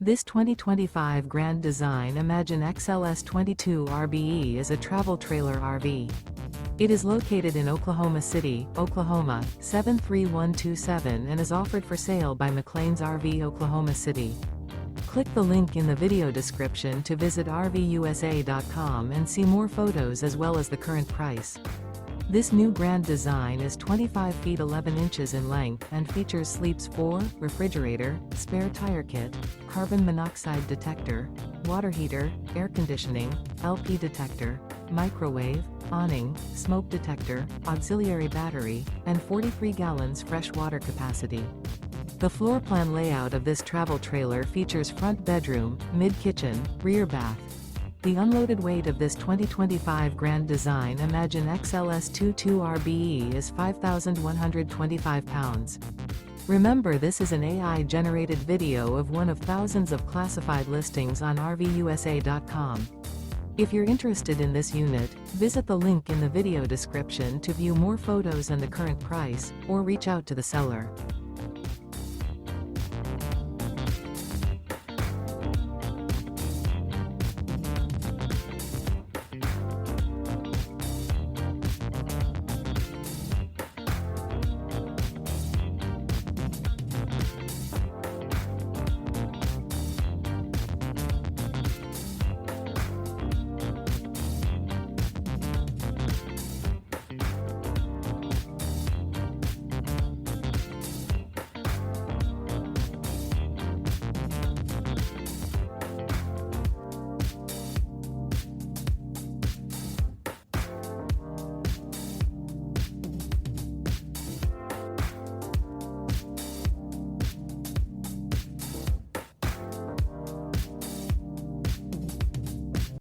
This 2025 Grand Design Imagine XLS 22 RBE is a travel trailer RV. It is located in Oklahoma City, Oklahoma, 73127 and is offered for sale by McClain's RV Oklahoma City. Click the link in the video description to visit RVUSA.com and see more photos as well as the current price. This new Grand Design is 25 feet 11 inches in length and features sleeps 4, refrigerator, spare tire kit, carbon monoxide detector, water heater, air conditioning, LP detector, microwave, awning, smoke detector, auxiliary battery, and 43 gallons fresh water capacity. The floor plan layout of this travel trailer features front bedroom, mid-kitchen, rear bath. The unloaded weight of this 2025 Grand Design Imagine XLS 22 RBE is 5,125 pounds. Remember, this is an AI-generated video of one of thousands of classified listings on RVUSA.com. If you're interested in this unit, visit the link in the video description to view more photos and the current price, or reach out to the seller.